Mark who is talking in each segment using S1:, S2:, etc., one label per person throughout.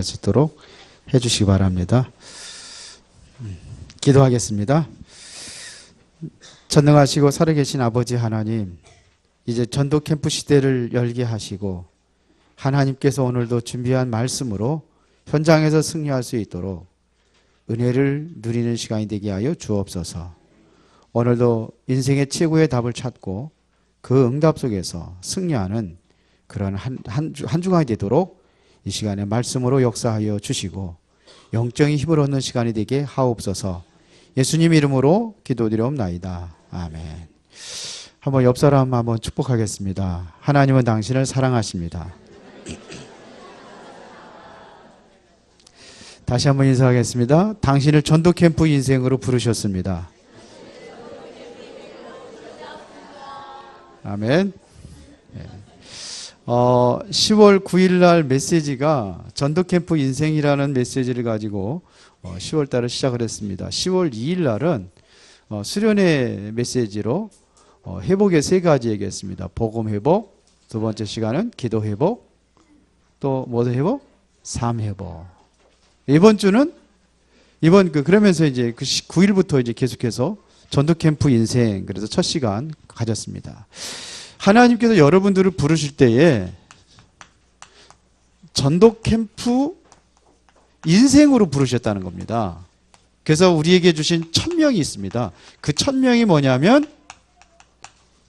S1: 수 있도록 해주시기 바랍니다. 기도하겠습니다. 전능하시고 살아계신 아버지 하나님, 이제 전도 캠프 시대를 열게 하시고 하나님께서 오늘도 준비한 말씀으로 현장에서 승리할 수 있도록 은혜를 누리는 시간이 되게 하여 주옵소서. 오늘도 인생의 최고의 답을 찾고 그 응답 속에서 승리하는 그런 한 주간이 되도록 이 시간에 말씀으로 역사하여 주시고 영적인 힘을 얻는 시간이 되게 하옵소서. 예수님 이름으로 기도드리옵나이다. 아멘. 한번 옆 사람 한번 축복하겠습니다. 하나님은 당신을 사랑하십니다. 다시 한번 인사하겠습니다. 당신을 전도 캠프 인생으로 부르셨습니다. 아멘. 10월 9일 날 메시지가 전도 캠프 인생이라는 메시지를 가지고 10월 달을 시작을 했습니다. 10월 2일 날은 수련회 메시지로 회복의 세 가지 얘기했습니다. 복음 회복, 두 번째 시간은 기도 회복, 또 뭐도 회복? 삶 회복. 이번 주는 그러면서 이제 그 9일부터 이제 계속해서 전도 캠프 인생, 그래서 첫 시간 가졌습니다. 하나님께서 여러분들을 부르실 때에 전도 캠프 인생으로 부르셨다는 겁니다. 그래서 우리에게 주신 천명이 있습니다. 그 천명이 뭐냐면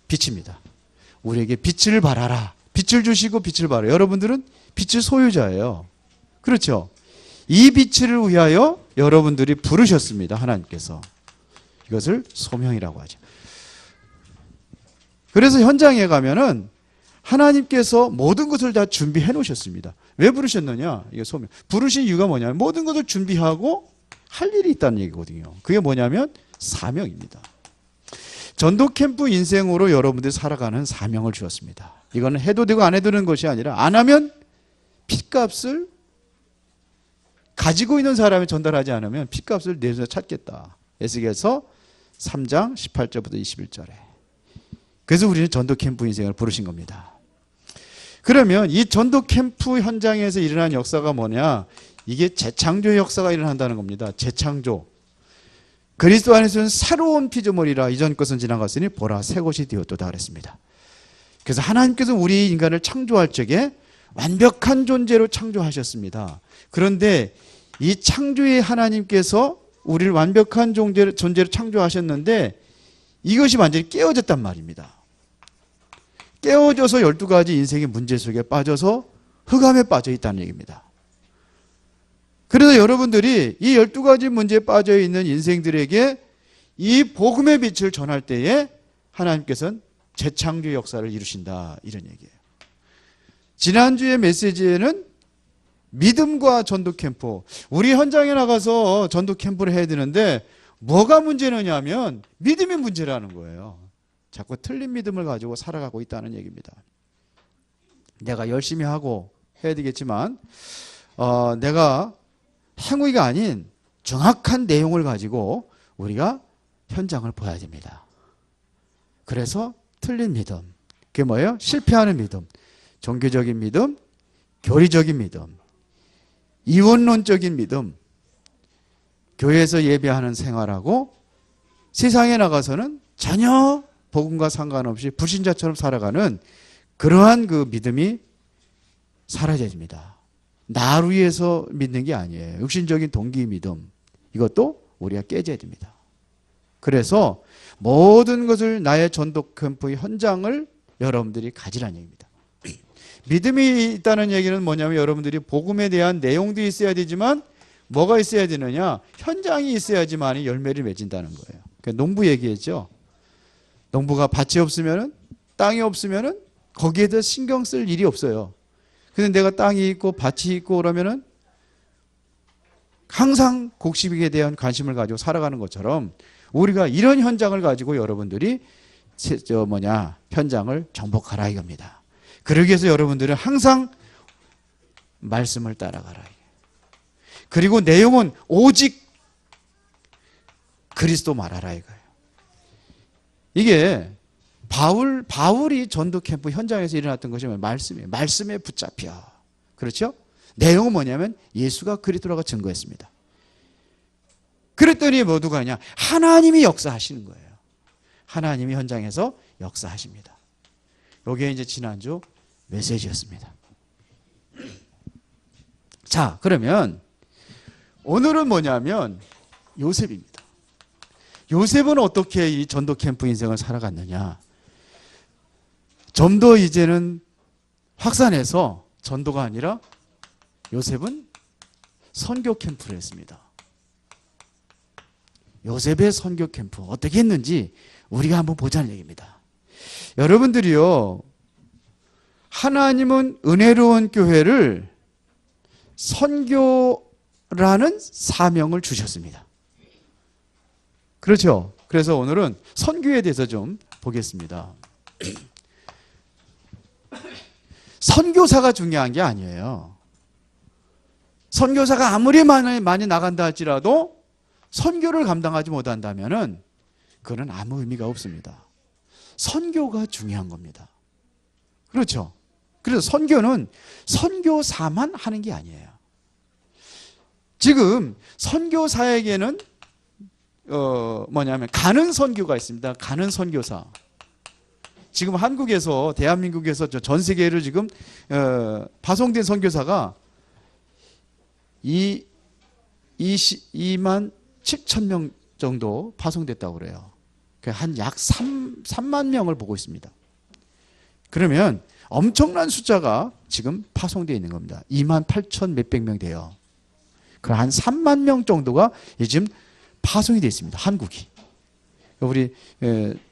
S1: 빛입니다. 우리에게 빛을 발하라. 빛을 주시고 빛을 발하라. 여러분들은 빛의 소유자예요. 그렇죠? 이 빛을 위하여 여러분들이 부르셨습니다. 하나님께서. 이것을 소명이라고 하죠. 그래서 현장에 가면은 하나님께서 모든 것을 다 준비해 놓으셨습니다. 왜 부르셨느냐? 이게 소명. 부르신 이유가 뭐냐면 모든 것을 준비하고 할 일이 있다는 얘기거든요. 그게 뭐냐면 사명입니다. 전도 캠프 인생으로 여러분들이 살아가는 사명을 주었습니다. 이거는 해도 되고 안 해도 되는 것이 아니라 안 하면 핏값을 가지고 있는 사람이 전달하지 않으면 핏값을 내서 찾겠다. 에스겔서 3장 18절부터 21절에. 그래서 우리는 전도 캠프 인생을 부르신 겁니다. 그러면 이 전도 캠프 현장에서 일어난 역사가 뭐냐? 이게 재창조의 역사가 일어난다는 겁니다. 재창조. 그리스도 안에서는 새로운 피조물이라 이전 것은 지나갔으니 보라 새 것이 되었도다 그랬습니다. 그래서 하나님께서 우리 인간을 창조할 적에 완벽한 존재로 창조하셨습니다. 그런데 이 창조의 하나님께서 우리를 완벽한 존재로 창조하셨는데 이것이 완전히 깨어졌단 말입니다. 깨어져서 12가지 인생의 문제 속에 빠져서 흑암에 빠져 있다는 얘기입니다. 그래서 여러분들이 이 12가지 문제에 빠져 있는 인생들에게 이 복음의 빛을 전할 때에 하나님께서는 재창조 역사를 이루신다. 이런 얘기예요. 지난주의 메시지에는 믿음과 전도 캠프. 우리 현장에 나가서 전도 캠프를 해야 되는데 뭐가 문제느냐면 믿음이 문제라는 거예요. 자꾸 틀린 믿음을 가지고 살아가고 있다는 얘기입니다. 내가 열심히 하고 해야 되겠지만 내가 행위가 아닌 정확한 내용을 가지고 우리가 현장을 봐야 됩니다. 그래서 틀린 믿음. 그게 뭐예요? 실패하는 믿음. 종교적인 믿음, 교리적인 믿음, 이원론적인 믿음, 교회에서 예배하는 생활하고 세상에 나가서는 전혀 복음과 상관없이 불신자처럼 살아가는 그러한 그 믿음이 사라져야 됩니다. 나를 위해서 믿는 게 아니에요. 육신적인 동기 믿음. 이것도 우리가 깨져야 됩니다. 그래서 모든 것을 나의 전도 캠프의 현장을 여러분들이 가지라는 얘기입니다. 믿음이 있다는 얘기는 뭐냐면 여러분들이 복음에 대한 내용도 있어야 되지만 뭐가 있어야 되느냐? 현장이 있어야지만 열매를 맺는다는 거예요. 그러니까 농부 얘기했죠. 농부가 밭이 없으면 땅이 없으면 거기에 대해 신경 쓸 일이 없어요. 근데 내가 땅이 있고 밭이 있고 그러면은 항상 곡식에 대한 관심을 가지고 살아가는 것처럼 우리가 이런 현장을 가지고 여러분들이 현장을 정복하라 이겁니다. 그러기 위해서 여러분들은 항상 말씀을 따라가라. 그리고 내용은 오직 그리스도 말하라 이거예요. 이게 바울이 전도 캠프 현장에서 일어났던 것이 말씀이에요. 말씀에 붙잡혀. 그렇죠? 내용은 뭐냐면 예수가 그리스도라고 증거했습니다. 그랬더니 모두가 그냥 하나님이 역사하시는 거예요. 하나님이 현장에서 역사하십니다. 이게 이제 지난주 메시지였습니다. 자, 그러면 오늘은 뭐냐면 요셉입니다. 요셉은 어떻게 이 전도 캠프 인생을 살아갔느냐. 좀 더 이제는 확산해서 전도가 아니라 요셉은 선교 캠프를 했습니다. 요셉의 선교 캠프 어떻게 했는지 우리가 한번 보자는 얘기입니다. 여러분들이요, 하나님은 은혜로운 교회를 선교라는 사명을 주셨습니다. 그렇죠? 그래서 오늘은 선교에 대해서 좀 보겠습니다. 선교사가 중요한 게 아니에요. 선교사가 아무리 많이 나간다 할지라도 선교를 감당하지 못한다면은 그건 아무 의미가 없습니다. 선교가 중요한 겁니다. 그렇죠? 그래서 선교는 선교사만 하는 게 아니에요. 지금 선교사에게는 뭐냐면 가는 선교가 있습니다. 가는 선교사. 지금 한국에서 대한민국에서 전 세계를 지금 파송된 선교사가 2만 7천 명 정도 파송됐다고 그래요. 한 약 3만 명을 보고 있습니다. 그러면 엄청난 숫자가 지금 파송되어 있는 겁니다. 2만 8천 몇백 명 돼요. 그 한 3만 명 정도가 지금 파송이 되어 있습니다. 한국이. 우리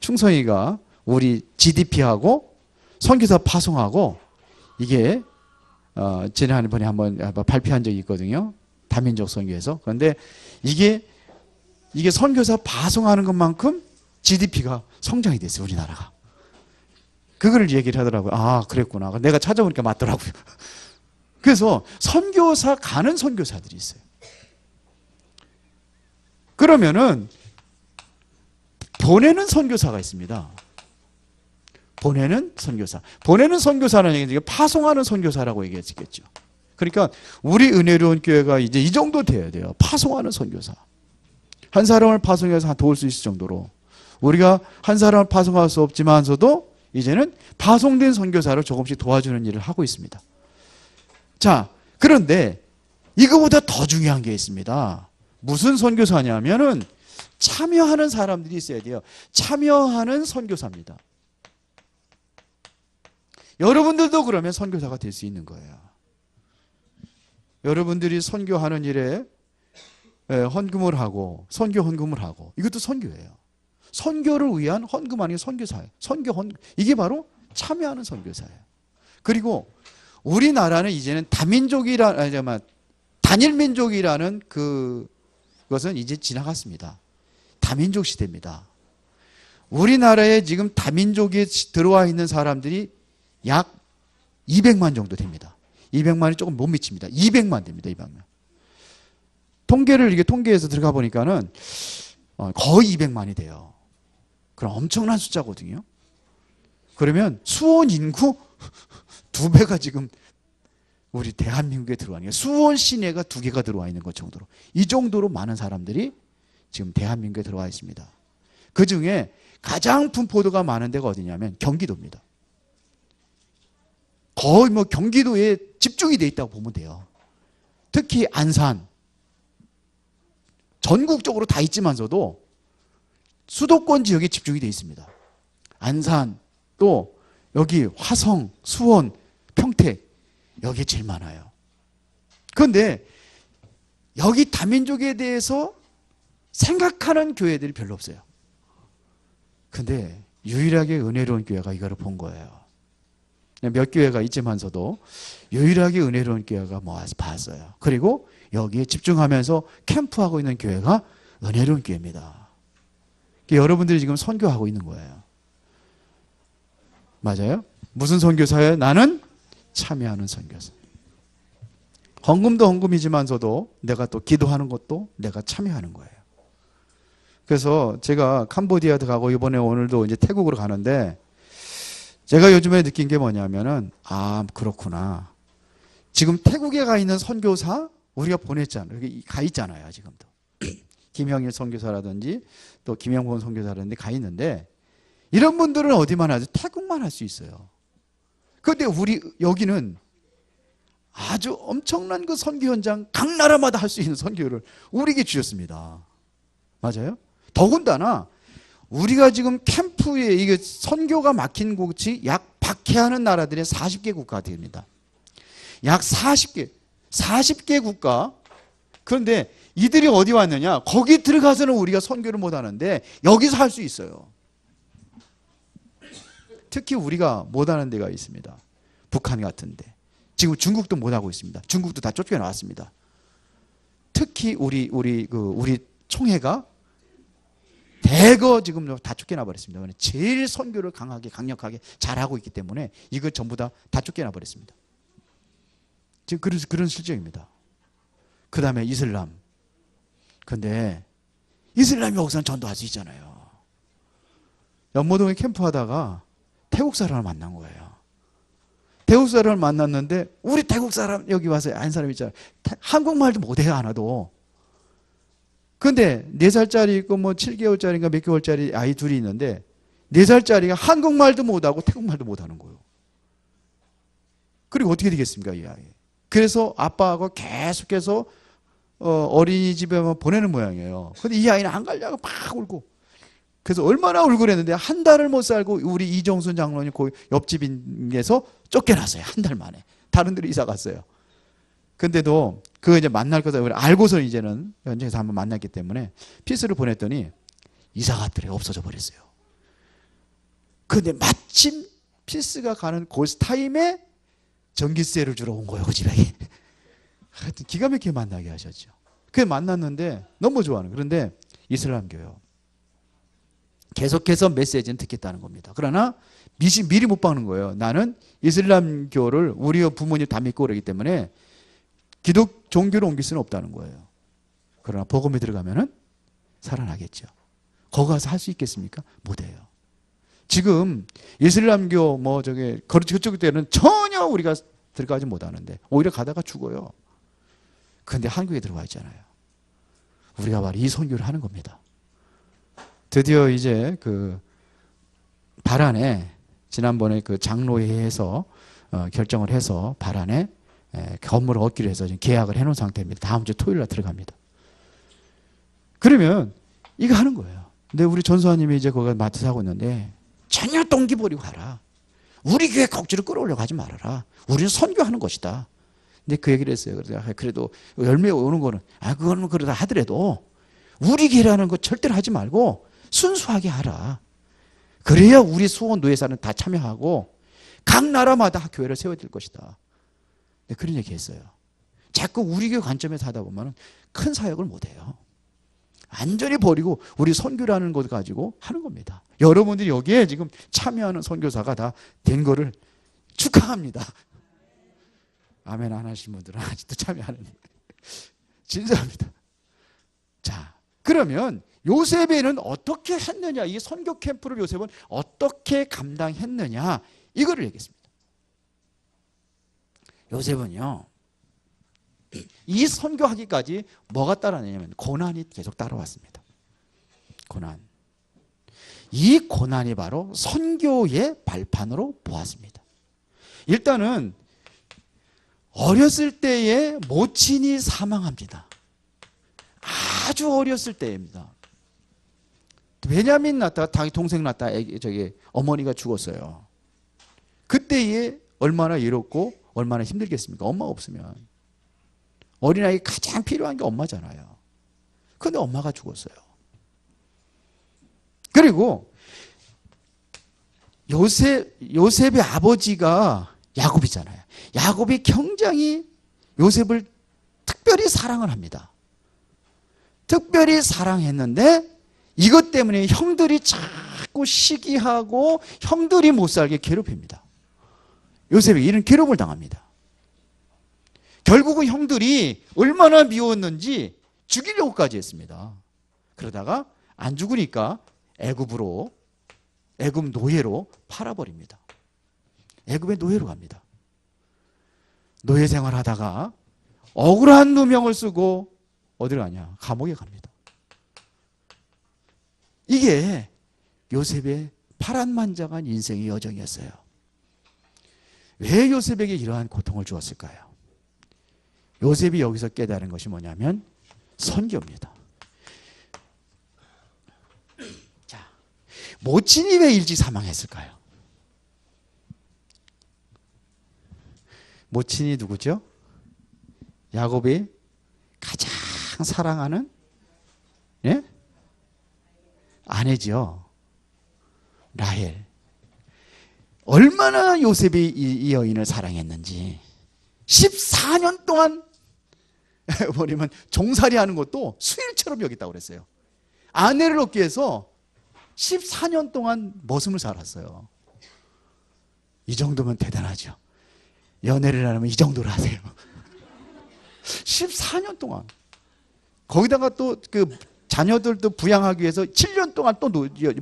S1: 충성이가 우리 GDP하고 선교사 파송하고 이게 지난번에 한번 발표한 적이 있거든요. 다민족 선교에서. 그런데 이게 선교사 파송하는 것만큼 GDP가 성장이 됐어요. 우리나라가. 그거를 얘기를 하더라고요. 아, 그랬구나. 내가 찾아보니까 맞더라고요. 그래서 선교사 가는 선교사들이 있어요. 그러면은 보내는 선교사가 있습니다. 보내는 선교사. 보내는 선교사는 얘기는 파송하는 선교사라고 얘기했겠죠. 그러니까 우리 은혜로운 교회가 이제 이 정도 돼야 돼요. 파송하는 선교사. 한 사람을 파송해서 도울 수 있을 정도로. 우리가 한 사람을 파송할 수 없지만서도 이제는 파송된 선교사를 조금씩 도와주는 일을 하고 있습니다. 자, 그런데 이거보다 더 중요한 게 있습니다. 무슨 선교사냐면은 참여하는 사람들이 있어야 돼요. 참여하는 선교사입니다. 여러분들도 그러면 선교사가 될 수 있는 거예요. 여러분들이 선교하는 일에 헌금을 하고 선교 헌금을 하고 이것도 선교예요. 선교를 위한 헌금 아니면 선교사예요. 선교 헌금. 이게 바로 참여하는 선교사예요. 그리고 우리나라는 이제는 단일민족이라는 그것은 이제 지나갔습니다. 다민족 시대입니다. 우리나라에 지금 다민족이 들어와 있는 사람들이 약 200만 정도 됩니다. 200만이 조금 못 미칩니다. 200만 됩니다. 200만. 통계에서 들어가 보니까는 거의 200만이 돼요. 그럼 엄청난 숫자거든요. 그러면 수원 인구 2배가 지금 우리 대한민국에 들어와 있는 거예요. 수원 시내가 2개가 들어와 있는 것 정도로. 이 정도로 많은 사람들이 지금 대한민국에 들어와 있습니다. 그 중에 가장 분포도가 많은 데가 어디냐면 경기도입니다. 거의 경기도에 집중이 돼 있다고 보면 돼요. 특히 안산. 전국적으로 다 있지만서도 수도권 지역에 집중이 돼 있습니다. 안산, 또 여기 화성, 수원, 평택 여기에 제일 많아요. 그런데 여기 다민족에 대해서 생각하는 교회들이 별로 없어요. 근데 유일하게 은혜로운 교회가 이거를 본 거예요. 몇 교회가 있지만서도 유일하게 은혜로운 교회가 봤어요. 그리고 여기에 집중하면서 캠프하고 있는 교회가 은혜로운 교회입니다. 여러분들이 지금 선교하고 있는 거예요. 맞아요? 무슨 선교사예요? 나는 참여하는 선교사. 헌금도 헌금이지만서도 내가 또 기도하는 것도 내가 참여하는 거예요. 그래서 제가 캄보디아도 가고 이번에 오늘도 이제 태국으로 가는데 제가 요즘에 느낀 게 뭐냐면은 그렇구나. 지금 태국에 가 있는 선교사 우리가 보냈잖아요. 여기 가 있잖아요. 지금도. 김영일 선교사라든지 또 김영곤 선교사라든지 가 있는데 이런 분들은 어디만 하죠? 태국만 할 수 있어요. 그런데 우리 여기는 아주 엄청난 그 선교 현장 각 나라마다 할 수 있는 선교를 우리에게 주셨습니다. 맞아요? 더군다나 우리가 지금 캠프에 이게 선교가 막힌 곳이 약 박해하는 나라들의 40개 국가가 됩니다. 약 40개 국가. 그런데 이들이 어디 왔느냐? 거기 들어가서는 우리가 선교를 못 하는데 여기서 할 수 있어요. 특히 우리가 못 하는 데가 있습니다. 북한 같은데. 지금 중국도 못 하고 있습니다. 중국도 다 쫓겨나왔습니다. 특히 우리 총회가 대거 지금 다 쫓겨나 버렸습니다. 제일 선교를 강하게 강력하게 잘하고 있기 때문에 이거 전부 다 쫓겨나 버렸습니다. 지금 그런 실정입니다. 그 다음에 이슬람. 근데 이슬람이 여기서는 전도할 수 있잖아요. 연모동에 캠프하다가 태국 사람을 만난 거예요. 태국 사람을 만났는데 우리 태국 사람 여기 와서 한 사람 있잖아요. 한국말도 못해요. 하나도. 근데 4살짜리 있고 뭐 7개월짜리인가 몇 개월짜리 아이 둘이 있는데 4살짜리가 한국말도 못하고 태국말도 못하는 거예요. 그리고 어떻게 되겠습니까? 이 아이. 그래서 아빠하고 계속해서 어린이집에만 보내는 모양이에요. 근데 이 아이는 안 가려고 막 울고. 그래서 얼마나 울고 그랬는데 한 달을 못 살고 우리 이정순 장로님 그 옆집에서 쫓겨났어요. 한 달 만에. 다른 데로 이사 갔어요. 근데도 그거 이제 만날 거다 알고서 이제는 현장에서 한번 만났기 때문에 피스를 보냈더니 이사 갔더래요. 없어져 버렸어요. 근데 마침 피스가 가는 그 타임에 전기세를 주러 온 거예요. 그 집에. 하여튼 기가 막히게 만나게 하셨죠. 그래 만났는데 너무 좋아하는. 그런데 이슬람교요. 계속해서 메시지는 듣겠다는 겁니다. 그러나 미리 못 박는 거예요. 나는 이슬람교를 우리 부모님 다 믿고 그러기 때문에 기독 종교로 옮길 수는 없다는 거예요. 그러나 복음에 들어가면은 살아나겠죠. 거기 가서 할 수 있겠습니까? 못해요. 지금 이슬람교 그쪽 때는 전혀 우리가 들어가지 못하는데 오히려 가다가 죽어요. 그런데 한국에 들어와 있잖아요. 우리가 바로 이 선교를 하는 겁니다. 드디어 이제 그 발안에 지난번에 그 장로회에서 결정을 해서 발안에 건물을 얻기로 해서 지금 계약을 해놓은 상태입니다. 다음 주 토요일 날 들어갑니다. 그러면 이거 하는 거예요. 근데 우리 전수아님이 이제 거기 맡아서 하고 있는데 전혀 동기 버리고 가라. 우리 교회 꼭지를 끌어올려고 하지 말아라. 우리는 선교하는 것이다. 근데 그 얘기를 했어요. 그래도 열매 오는 거는 그거는 그러다 하더라도 우리 교회라는 거 절대로 하지 말고 순수하게 하라. 그래야 우리 수원 노예사는 다 참여하고 각 나라마다 교회를 세워질 것이다. 네, 그런 얘기 했어요. 자꾸 우리 교회 관점에서 하다 보면 큰 사역을 못해요. 완전히 버리고 우리 선교라는 것 가지고 하는 겁니다. 여러분들이 여기에 지금 참여하는 선교사가 다 된 거를 축하합니다. 아멘 안 하신 분들은 아직도 참여하는 진짜입니다. 자, 그러면 요셉에는 어떻게 했느냐, 이 선교 캠프를 요셉은 어떻게 감당했느냐, 이거를 얘기했습니다. 요셉은요, 이 선교하기까지 뭐가 따라내냐면 고난이 계속 따라왔습니다. 고난. 이 고난이 바로 선교의 발판으로 보았습니다. 일단은 어렸을 때에 모친이 사망합니다. 아주 어렸을 때입니다. 베냐민 낳다가 동생 낳다가 어머니가 죽었어요. 그때에 얼마나 외롭고 얼마나 힘들겠습니까? 엄마가 없으면. 어린아이 가장 필요한 게 엄마잖아요. 그런데 엄마가 죽었어요. 그리고 요셉의 아버지가 야곱이잖아요. 야곱이 굉장히 요셉을 특별히 사랑을 합니다. 특별히 사랑했는데 이것 때문에 형들이 자꾸 시기하고 형들이 못 살게 괴롭힙니다. 요셉이 이런 괴롭을 당합니다. 결국은 형들이 얼마나 미웠는지 죽이려고까지 했습니다. 그러다가 안 죽으니까 애굽 노예로 팔아버립니다. 애굽의 노예로 갑니다. 노예 생활하다가 억울한 누명을 쓰고 어디로 가냐? 감옥에 갑니다. 이게 요셉의 파란만장한 인생의 여정이었어요. 왜 요셉에게 이러한 고통을 주었을까요? 요셉이 여기서 깨달은 것이 뭐냐면 선교입니다. 자, 모친이 왜 일찍 사망했을까요? 모친이 누구죠? 야곱이 가장 사랑하는 예? 아내죠. 라헬. 얼마나 요셉이 이 여인을 사랑했는지 14년 동안 버리면 종살이 하는 것도 수일처럼 여겼다고 그랬어요. 아내를 얻기 위해서 14년 동안 머슴을 살았어요. 이 정도면 대단하죠. 연애를 하려면 이 정도로 하세요. 14년 동안. 거기다가 또 그 자녀들도 부양하기 위해서 7년 동안 또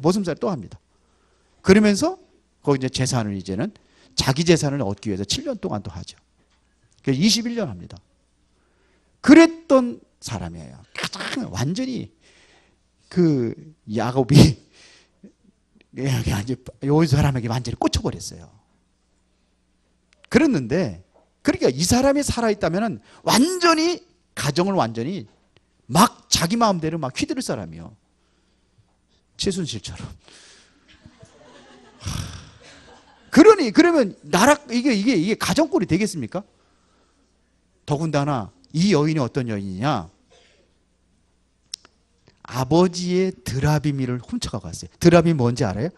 S1: 머슴살을 또 합니다. 그러면서 거기 이제 재산을 이제는 자기 재산을 얻기 위해서 7년 동안 또 하죠. 그래서 21년 합니다. 그랬던 사람이에요. 가장 완전히 그 야곱이 이 사람에게 완전히 꽂혀버렸어요. 그랬는데 그러니까 이 사람이 살아있다면 완전히 가정을 완전히 막 자기 마음대로 막 휘두를 사람이요. 최순실처럼. 그러면 이게 가정꼴이 되겠습니까? 더군다나 이 여인이 어떤 여인이냐? 아버지의 드라비미를 훔쳐가고 왔어요. 드라비미 뭔지 알아요?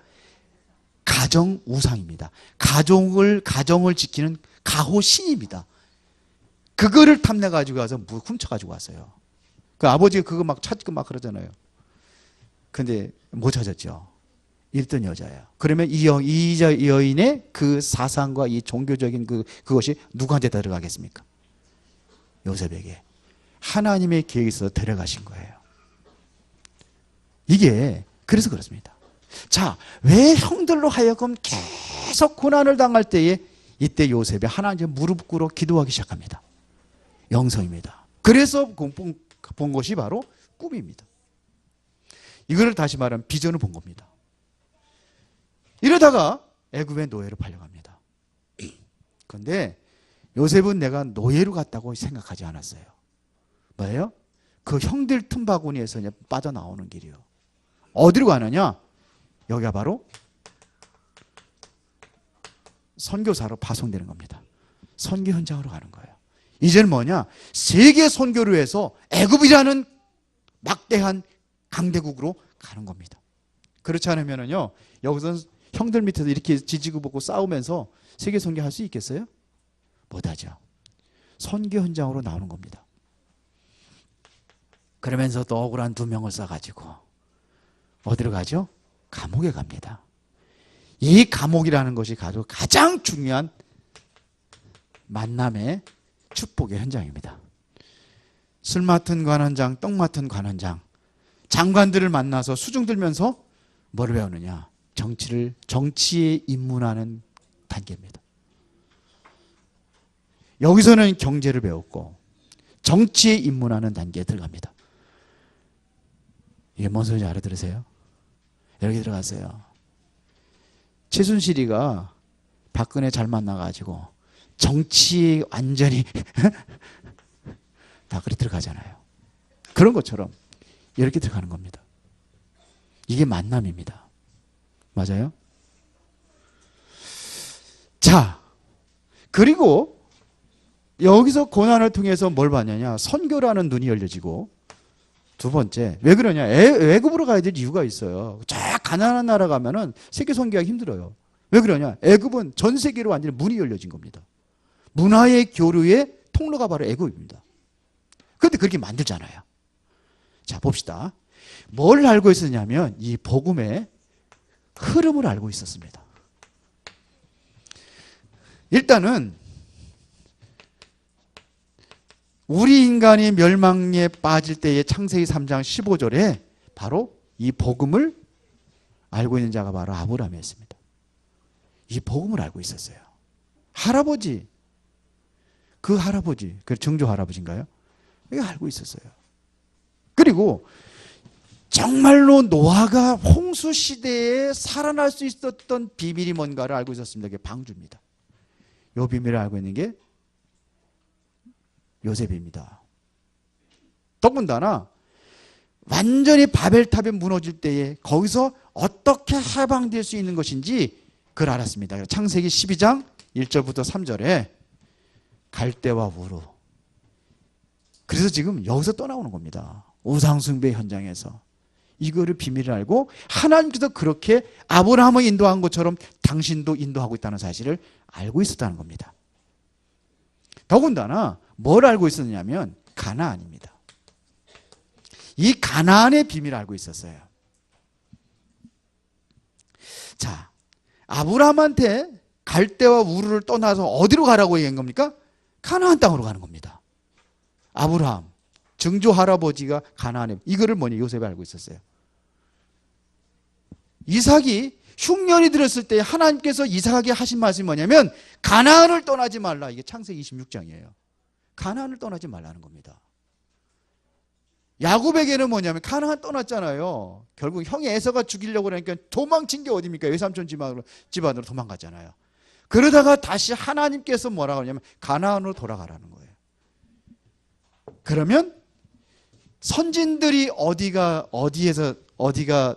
S1: 가정 우상입니다. 가정을 지키는 가호 신입니다. 그거를 탐내 가지고 가서 훔쳐 가지고 왔어요. 그 아버지가 그거 막 찾고 막 그러잖아요. 근데 못 찾았죠. 이랬던 여자예요. 그러면 이 여인의 그 사상과 이 종교적인 그것이 누구한테 들어가겠습니까? 요셉에게. 하나님의 계획에 있어서 데려가신 거예요. 이게 그래서 그렇습니다. 자, 왜 형들로 하여금 계속 고난을 당할 때에 이때 요셉이 하나님 무릎 꿇어 기도하기 시작합니다. 영성입니다. 그래서 본 것이 바로 꿈입니다. 이거를 다시 말하면 비전을 본 겁니다. 이러다가 애굽의 노예로 팔려갑니다. 그런데 요셉은 내가 노예로 갔다고 생각하지 않았어요. 뭐예요? 그 형들 틈바구니에서 그냥 빠져나오는 길이요. 어디로 가느냐? 여기가 바로 선교사로 파송되는 겁니다. 선교 현장으로 가는 거예요. 이제는 뭐냐? 세계 선교를 위해서 애굽이라는 막대한 강대국으로 가는 겁니다. 그렇지 않으면요, 여기서 형들 밑에서 이렇게 지지고 보고 싸우면서 세계 선교할 수 있겠어요? 못하죠. 선교 현장으로 나오는 겁니다. 그러면서 또 억울한 2명을 싸가지고 어디로 가죠? 감옥에 갑니다. 이 감옥이라는 것이 가장 중요한 만남의 축복의 현장입니다. 술 맡은 관원장, 떡 맡은 관원장, 장관들을 만나서 수중 들면서 뭘 배우느냐? 정치에 입문하는 단계입니다. 여기서는 경제를 배웠고 정치에 입문하는 단계에 들어갑니다. 이게 뭔 소리인지 알아들으세요? 여기 들어가세요. 최순실이가 박근혜 잘 만나가지고 정치에 완전히 다 그리 들어가잖아요. 그런 것처럼 이렇게 들어가는 겁니다. 이게 만남입니다. 맞아요? 자, 그리고 여기서 고난을 통해서 뭘 받느냐? 선교라는 눈이 열려지고, 두 번째, 왜 그러냐? 애굽으로 가야 될 이유가 있어요. 쫙 가난한 나라 가면은 세계 선교하기 힘들어요. 왜 그러냐? 애굽은 전 세계로 완전히 문이 열려진 겁니다. 문화의 교류의 통로가 바로 애굽입니다. 그런데 그렇게 만들잖아요. 자, 봅시다. 뭘 알고 있었냐면 이 복음의 흐름을 알고 있었습니다. 일단은 우리 인간이 멸망에 빠질 때의 창세기 3장 15절에 바로 이 복음을 알고 있는 자가 바로 아브라함이었습니다. 이 복음을 알고 있었어요. 할아버지, 그 할아버지, 그 증조 할아버지인가요? 이거 알고 있었어요. 그리고 정말로 노아가 홍수 시대에 살아날 수 있었던 비밀이 뭔가를 알고 있었습니다. 그게 방주입니다. 이 비밀을 알고 있는 게 요셉입니다. 더군다나 완전히 바벨탑이 무너질 때에 거기서 어떻게 해방될 수 있는 것인지 그걸 알았습니다. 창세기 12장 1절부터 3절에 갈대와 우루. 그래서 지금 여기서 떠나오는 겁니다. 우상숭배 현장에서. 이거를 비밀을 알고 하나님께서 그렇게 아브라함을 인도한 것처럼 당신도 인도하고 있다는 사실을 알고 있었다는 겁니다. 더군다나 뭘 알고 있었냐면 가나안입니다. 이 가나안의 비밀을 알고 있었어요. 자, 아브라함한테 갈대와 우르를 떠나서 어디로 가라고 얘기한 겁니까? 가나안 땅으로 가는 겁니다. 아브라함, 증조 할아버지가 가나안에, 이거를 뭐냐, 요셉이 알고 있었어요. 이삭이 흉년이 들었을 때 하나님께서 이삭에게 하신 말씀이 뭐냐면 가나안을 떠나지 말라. 이게 창세기 26장이에요. 가나안을 떠나지 말라는 겁니다. 야곱에게는 뭐냐면 가나안 떠났잖아요. 결국 형이 에서가 죽이려고 그러니까 도망친 게 어디입니까? 외삼촌 집안으로 도망갔잖아요. 그러다가 다시 하나님께서 뭐라고 하냐면 가나안으로 돌아가라는 거예요. 그러면 선진들이 어디가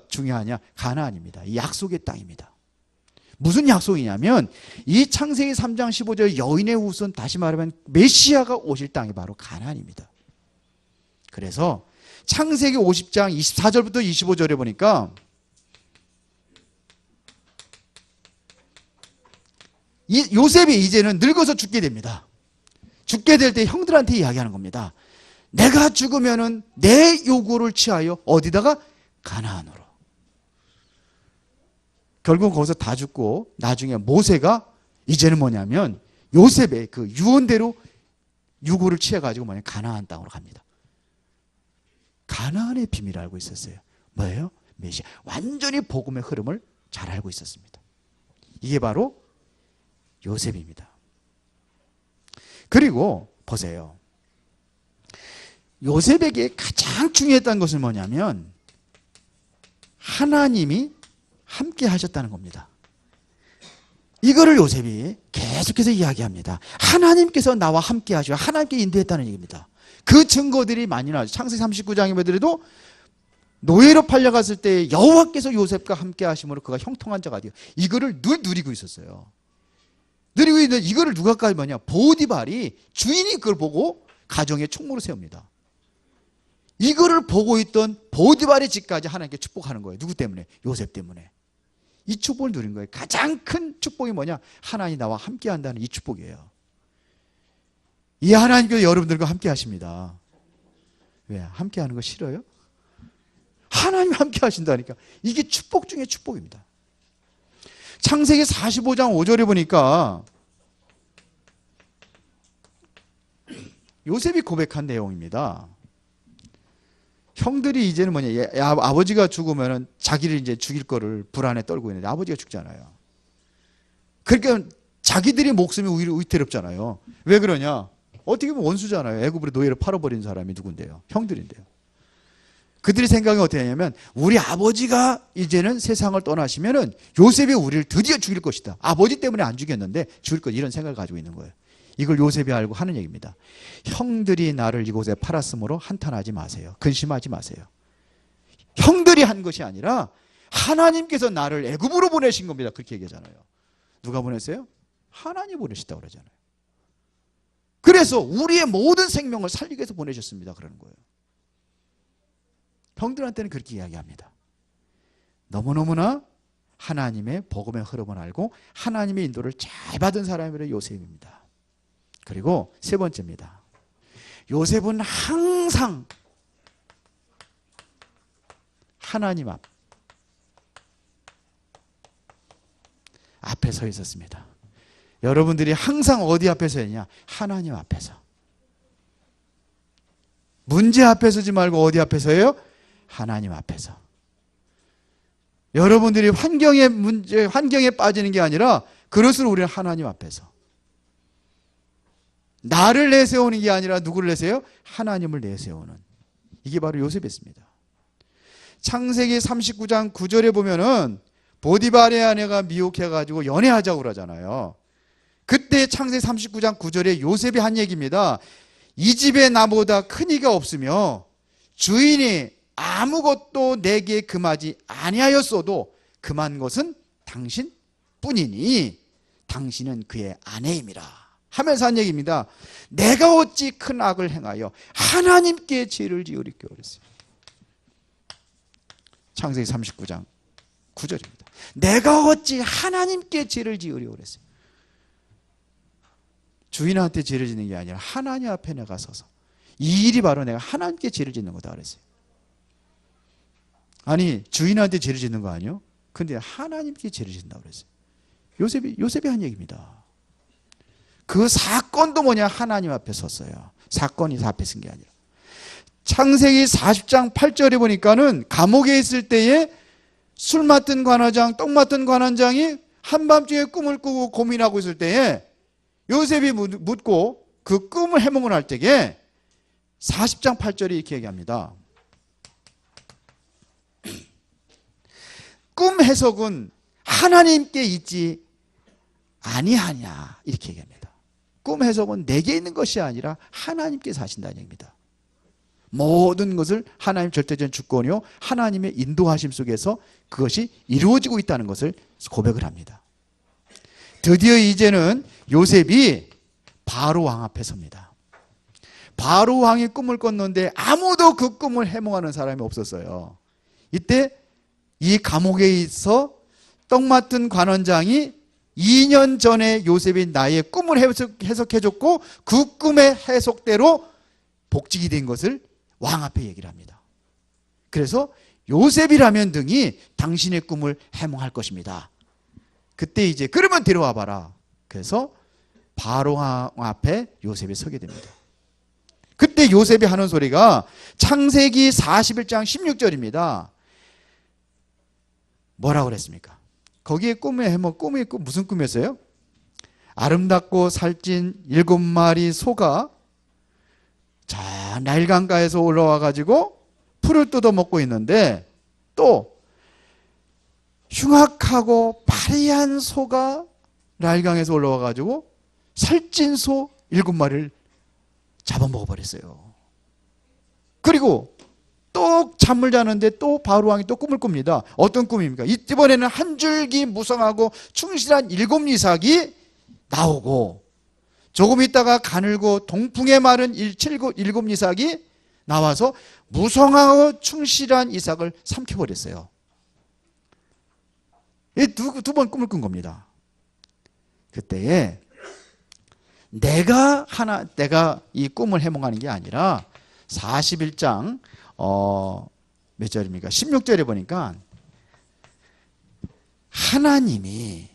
S1: 중요하냐? 가나안입니다. 이 약속의 땅입니다. 무슨 약속이냐면 이 창세기 3장 15절 여인의 후손, 다시 말하면 메시아가 오실 땅이 바로 가나안입니다. 그래서 창세기 50장 24절부터 25절에 보니까 요셉이 이제는 늙어서 죽게 됩니다. 죽게 될 때 형들한테 이야기하는 겁니다. 내가 죽으면은 내 요구를 취하여 어디다가? 가나안으로. 결국 거기서 다 죽고 나중에 모세가 이제는 뭐냐면 요셉의 그 유언대로 유고를 취해가지고 뭐냐면 가나안 땅으로 갑니다. 가나안의 비밀을 알고 있었어요. 뭐예요? 메시아. 완전히 복음의 흐름을 잘 알고 있었습니다. 이게 바로 요셉입니다. 그리고 보세요. 요셉에게 가장 중요했던 것은 뭐냐면 하나님이 함께 하셨다는 겁니다. 이거를 요셉이 계속해서 이야기합니다. 하나님께서 나와 함께 하시고 하나님께 인도했다는 얘기입니다. 그 증거들이 많이 나와요. 창세기 39장에 보더라도 노예로 팔려갔을 때 여호와께서 요셉과 함께 하심으로 그가 형통한 자가 되어, 이거를 늘 누리고 있었어요. 누리고 있는 이거를 누가까지 뭐냐? 보디발이 주인이 그걸 보고 가정에 총무를 세웁니다. 이거를 보고 있던 보디발의 집까지 하나님께 축복하는 거예요. 누구 때문에? 요셉 때문에. 이 축복을 누린 거예요. 가장 큰 축복이 뭐냐? 하나님이 나와 함께 한다는 이 축복이에요. 이 하나님께서 여러분들과 함께 하십니다. 왜? 함께 하는 거 싫어요? 하나님 함께 하신다니까. 이게 축복 중에 축복입니다. 창세기 45장 5절에 보니까 요셉이 고백한 내용입니다. 형들이 이제는 뭐냐, 아버지가 죽으면 자기를 이제 죽일 거를 불안에 떨고 있는데 아버지가 죽잖아요. 그러니까 자기들의 목숨이 오히려 위태롭잖아요. 왜 그러냐? 어떻게 보면 원수잖아요. 애굽으로 노예를 팔아버린 사람이 누군데요? 형들인데요. 그들의 생각이 어떻게 하냐면 우리 아버지가 이제는 세상을 떠나시면은 요셉이 우리를 드디어 죽일 것이다. 아버지 때문에 안 죽였는데 죽일 것, 이런 생각을 가지고 있는 거예요. 이걸 요셉이 알고 하는 얘기입니다. 형들이 나를 이곳에 팔았으므로 한탄하지 마세요. 근심하지 마세요. 형들이 한 것이 아니라 하나님께서 나를 애굽으로 보내신 겁니다. 그렇게 얘기하잖아요. 누가 보냈어요? 하나님 보내셨다고 그러잖아요. 그래서 우리의 모든 생명을 살리기 위해서 보내셨습니다. 그러는 거예요. 형들한테는 그렇게 이야기합니다. 너무너무나 하나님의 복음의 흐름을 알고 하나님의 인도를 잘 받은 사람이 요셉입니다. 그리고 세 번째입니다. 요셉은 항상 하나님 앞에 서 있었습니다. 여러분들이 항상 어디 앞에 서있냐? 하나님 앞에서. 문제 앞에 서지 말고 어디 앞에 서요? 하나님 앞에서. 여러분들이 환경에 빠지는 게 아니라 그것을 우리는 하나님 앞에서. 나를 내세우는 게 아니라 누구를 내세요? 하나님을 내세우는. 이게 바로 요셉이었습니다. 창세기 39장 9절에 보면은 보디발의 아내가 미혹해가지고 연애하자고 그러잖아요. 그때 창세기 39장 9절에 요셉이 한 얘기입니다. 이 집에 나보다 큰 이가 없으며 주인이 아무것도 내게 금하지 아니하였어도 금한 것은 당신뿐이니 당신은 그의 아내임이라 하면서 한 얘기입니다. 내가 어찌 큰 악을 행하여 하나님께 죄를 지으리까 그랬어요. 창세기 39장 9절입니다. 내가 어찌 하나님께 죄를 지으리까 그랬어요. 주인한테 죄를 짓는 게 아니라 하나님 앞에 내가 서서 이 일이 바로 내가 하나님께 죄를 짓는 거다 그랬어요. 아니 주인한테 죄를 짓는 거 아니에요? 근데 하나님께 죄를 짓는다고 그랬어요. 요셉이 한 얘기입니다. 그 사건도 뭐냐? 하나님 앞에 섰어요. 사건이 앞에 쓴 게 아니라. 창세기 40장 8절에 보니까는 감옥에 있을 때에 술 맡은 관원장, 떡 맡은 관원장이 한밤중에 꿈을 꾸고 고민하고 있을 때에 요셉이 묻고 그 꿈을 해몽을 할 때에 40장 8절이 이렇게 얘기합니다. 꿈 해석은 하나님께 있지 아니하냐 이렇게 얘기합니다. 꿈 해석은 내게 있는 것이 아니라 하나님께서 하신다는 얘기입니다. 모든 것을 하나님 절대적인 주권이요 하나님의 인도하심 속에서 그것이 이루어지고 있다는 것을 고백을 합니다. 드디어 이제는 요셉이 바로 왕 앞에 섭니다. 바로 왕이 꿈을 꿨는데 아무도 그 꿈을 해몽하는 사람이 없었어요. 이때 이 감옥에 있어 떡 맡은 관원장이 2년 전에 요셉이 나의 꿈을 해석해줬고 그 꿈의 해석대로 복직이 된 것을 왕 앞에 얘기를 합니다. 그래서 요셉이라면 등이 당신의 꿈을 해몽할 것입니다. 그때 이제 그러면 데려와 봐라. 그래서 바로 왕 앞에 요셉이 서게 됩니다. 그때 요셉이 하는 소리가 창세기 41장 16절입니다. 뭐라고 그랬습니까? 거기에 꿈의 해몽, 꿈이 무슨 꿈이었어요? 아름답고 살찐 7마리 소가 저 나일강가에서 올라와 가지고 풀을 뜯어 먹고 있는데 또 흉악하고 파리한 소가 나일강에서 올라와 가지고 살찐 소 7마리를 잡아먹어 버렸어요. 그리고 또 잠을 자는데 또 바로 왕이 또 꿈을 꿉니다. 어떤 꿈입니까? 이번에는 한 줄기 무성하고 충실한 7이삭이 나오고 조금 있다가 가늘고 동풍에 마른 7이삭이 나와서 무성하고 충실한 이삭을 삼켜버렸어요. 두 번 꿈을 꾼 겁니다. 그때에 내가 이 꿈을 해몽하는 게 아니라 41장 몇 절입니까? 16절에 보니까 하나님이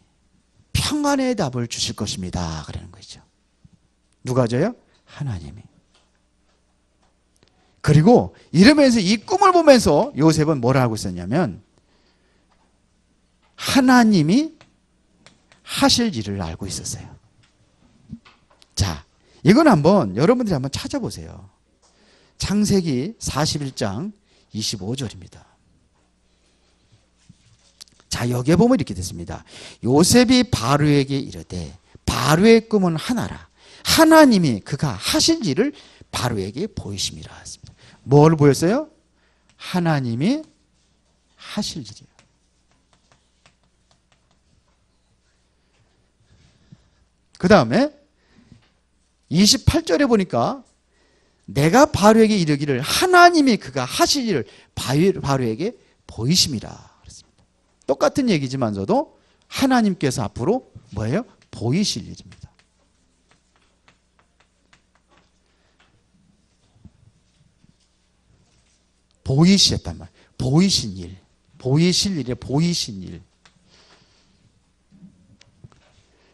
S1: 평안의 답을 주실 것입니다. 그러는 거죠. 누가 줘요? 하나님이. 그리고 이러면서 이 꿈을 보면서 요셉은 뭘 하고 있었냐면 하나님이 하실 일을 알고 있었어요. 자, 이건 한번 여러분들이 한번 찾아보세요. 창세기 41장 25절입니다. 자, 여기에 보면 이렇게 됐습니다. 요셉이 바로에게 이르되 바로의 꿈은 하나라. 하나님이 그가 하실 일을 바로에게 보이심이라 했습니다. 뭘 보였어요? 하나님이 하실 일이에요. 그 다음에 28절에 보니까 내가 바로에게 이르기를 하나님이 그가 하실 일을 바로에게 보이심이라 그랬습니다. 똑같은 얘기지만서도 하나님께서 앞으로 뭐예요? 보이실 일입니다. 보이시했단 말이에요. 보이신 일. 보이실 일에 보이신 일.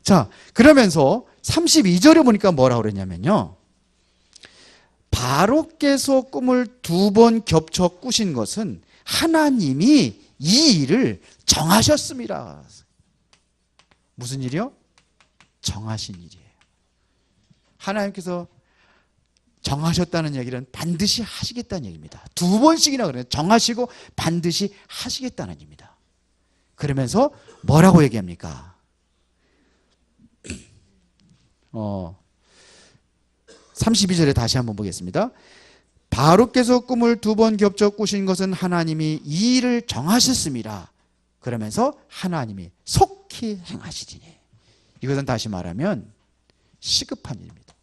S1: 자, 그러면서 32절에 보니까 뭐라고 그랬냐면요. 바로께서 꿈을 2번 겹쳐 꾸신 것은 하나님이 이 일을 정하셨습니다. 무슨 일이요? 정하신 일이에요. 하나님께서 정하셨다는 얘기는 반드시 하시겠다는 얘기입니다. 2번씩이나 그래요. 정하시고 반드시 하시겠다는 얘기입니다. 그러면서 뭐라고 얘기합니까? 32절에 다시 한번 보겠습니다. 바로께서 꿈을 2번 겹쳐 꾸신 것은 하나님이 이 일을 정하셨습니다. 그러면서 하나님이 속히 행하시지니. 이것은 다시 말하면 시급한 일입니다.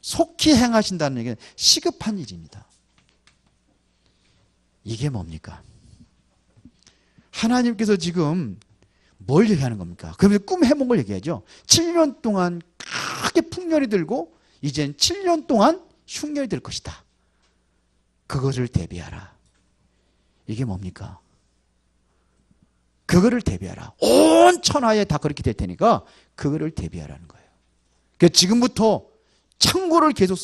S1: 속히 행하신다는 얘기는 시급한 일입니다. 이게 뭡니까? 하나님께서 지금 뭘 얘기하는 겁니까? 그러면 꿈 해몽을 얘기하죠. 7년 동안 크게 풍년이 들고 이젠 7년 동안 흉년이 될 것이다. 그것을 대비하라. 이게 뭡니까? 그거를 대비하라. 온 천하에 다 그렇게 될 테니까 그거를 대비하라는 거예요. 그러니까 지금부터 창고를 계속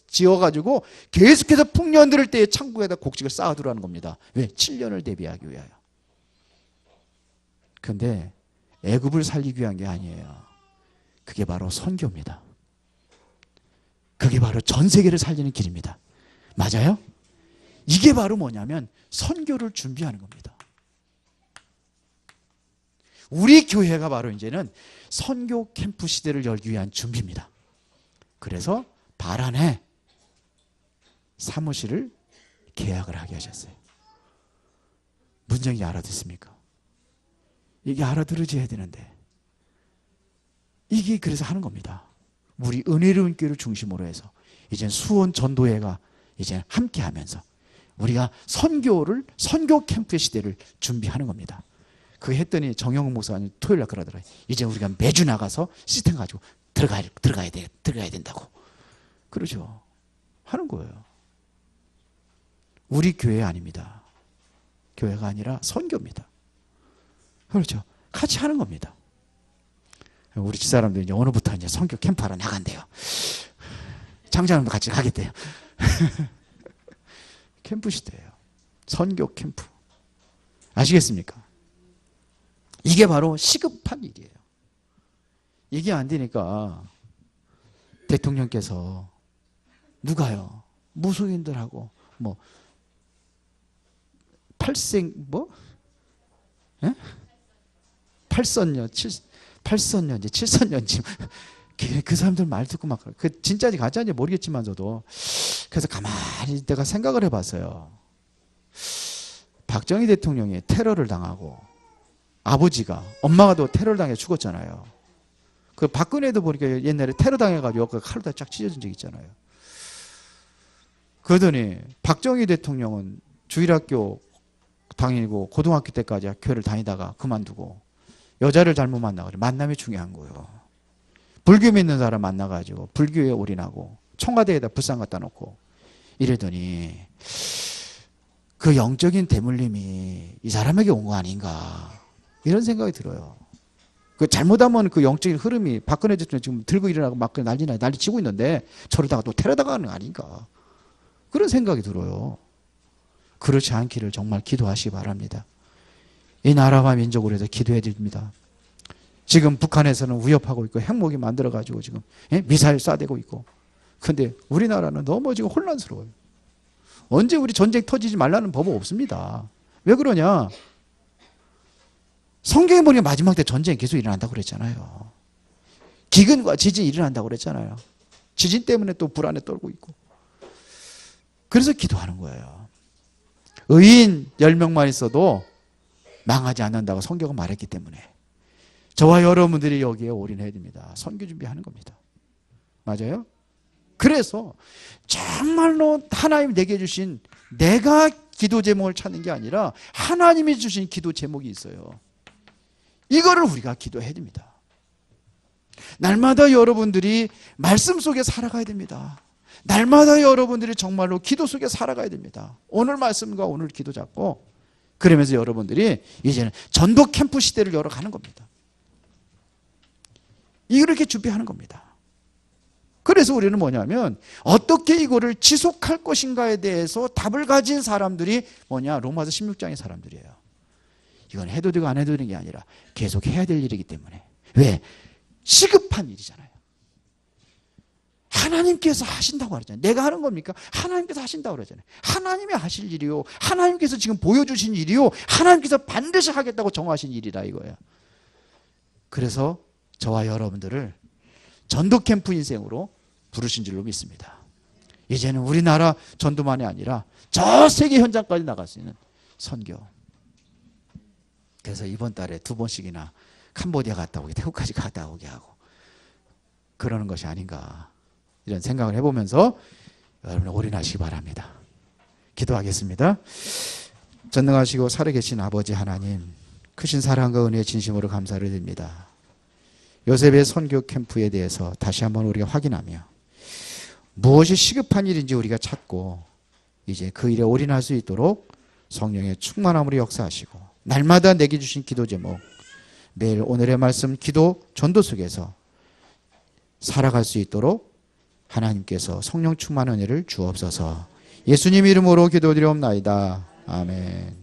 S1: 지어가지고 계속해서 풍년 들을 때에 창고에다 곡식을 쌓아두라는 겁니다. 왜? 7년을 대비하기 위하여. 그런데 애굽을 살리기 위한 게 아니에요. 그게 바로 선교입니다. 그게 바로 전 세계를 살리는 길입니다. 맞아요? 이게 바로 뭐냐면 선교를 준비하는 겁니다. 우리 교회가 바로 이제는 선교 캠프 시대를 열기 위한 준비입니다. 그래서 바란에 사무실을 계약을 하게 하셨어요. 문정이 알아듣습니까? 이게 알아들어져야 되는데 이게 그래서 하는 겁니다. 우리 은혜로운 교회를 중심으로 해서 이제 수원 전도회가 이제 함께 하면서 우리가 선교 캠프의 시대를 준비하는 겁니다. 그 했더니 정영훈 목사님 토요일 날 그러더라고요. 이제 우리가 매주 나가서 시스템 가지고 들어가야 된다고. 그러죠. 하는 거예요. 우리 교회 아닙니다. 교회가 아니라 선교입니다. 그렇죠. 같이 하는 겁니다. 우리 집사람들이 이제 오늘부터 이제 선교 캠프하러 나간대요. 장자님도 같이 가겠대요. 캠프 시대예요. 선교 캠프. 아시겠습니까? 이게 바로 시급한 일이에요. 이게 안 되니까 대통령께서 누가요? 무속인들하고 뭐 팔선년 이제 칠선년 지금 그 사람들 말 듣고 막 그 진짜인지 가짜인지 모르겠지만서도 그래서 가만히 내가 생각을 해봤어요. 박정희 대통령이 테러를 당하고 아버지가 엄마가 또 테러를 당해 죽었잖아요. 그 박근혜도 보니까 옛날에 테러 당해가지고 그 칼로 다 쫙 찢어진 적 있잖아요. 그러더니 박정희 대통령은 주일학교 다니고 고등학교 때까지 학교를 다니다가 그만두고 여자를 잘못 만나가지고 만남이 중요한 거예요. 불교 믿는 사람 만나가지고 불교에 올인하고 청와대에다 불상 갖다 놓고 이러더니 그 영적인 대물림이 이 사람에게 온 거 아닌가 이런 생각이 들어요. 그 잘못하면 그 영적인 흐름이 박근혜 대통령 지금 들고 일어나고 막 난리 치고 있는데 저러다가 또 테러 당하는 거 아닌가 그런 생각이 들어요. 그렇지 않기를 정말 기도하시기 바랍니다. 이 나라와 민족으로 해서 기도해야 됩니다. 지금 북한에서는 위협하고 있고 핵무기 만들어가지고 지금 미사일 쏴대고 있고 근데 우리나라는 너무 지금 혼란스러워요. 언제 우리 전쟁 터지지 말라는 법은 없습니다. 왜 그러냐? 성경에 보니까 마지막 때 전쟁이 계속 일어난다고 그랬잖아요. 기근과 지진이 일어난다고 그랬잖아요. 지진 때문에 또 불안에 떨고 있고. 그래서 기도하는 거예요. 의인 10명만 있어도 망하지 않는다고 성경은 말했기 때문에 저와 여러분들이 여기에 올인해야 됩니다. 선교 준비하는 겁니다. 맞아요? 그래서 정말로 하나님이 내게 주신 내가 기도 제목을 찾는 게 아니라 하나님이 주신 기도 제목이 있어요. 이거를 우리가 기도해야 됩니다. 날마다 여러분들이 말씀 속에 살아가야 됩니다. 날마다 여러분들이 정말로 기도 속에 살아가야 됩니다. 오늘 말씀과 오늘 기도 잡고 그러면서 여러분들이 이제는 전도 캠프 시대를 열어가는 겁니다. 이렇게 준비하는 겁니다. 그래서 우리는 뭐냐면 어떻게 이거를 지속할 것인가에 대해서 답을 가진 사람들이 뭐냐? 로마서 16장의 사람들이에요. 이건 해도 되고 안 해도 되는 게 아니라 계속 해야 될 일이기 때문에. 왜? 시급한 일이잖아요. 하나님께서 하신다고 하잖아요. 내가 하는 겁니까? 하나님께서 하신다고 그러잖아요. 하나님이 하실 일이요. 하나님께서 지금 보여주신 일이요. 하나님께서 반드시 하겠다고 정하신 일이라 이거예요. 그래서 저와 여러분들을 전도 캠프 인생으로 부르신 줄로 믿습니다. 이제는 우리나라 전도만이 아니라 저 세계 현장까지 나갈 수 있는 선교. 그래서 이번 달에 2번씩이나 캄보디아 갔다 오게, 태국까지 갔다 오게 하고 그러는 것이 아닌가 이런 생각을 해보면서 여러분 올인하시기 바랍니다. 기도하겠습니다. 전능하시고 살아계신 아버지 하나님, 크신 사랑과 은혜의 진심으로 감사를 드립니다. 요셉의 선교 캠프에 대해서 다시 한번 우리가 확인하며 무엇이 시급한 일인지 우리가 찾고 이제 그 일에 올인할 수 있도록 성령의 충만함으로 역사하시고 날마다 내게 주신 기도 제목, 매일 오늘의 말씀, 기도, 전도 속에서 살아갈 수 있도록 하나님께서 성령 충만 은혜를 주옵소서. 예수님 이름으로 기도드리옵나이다. 아멘.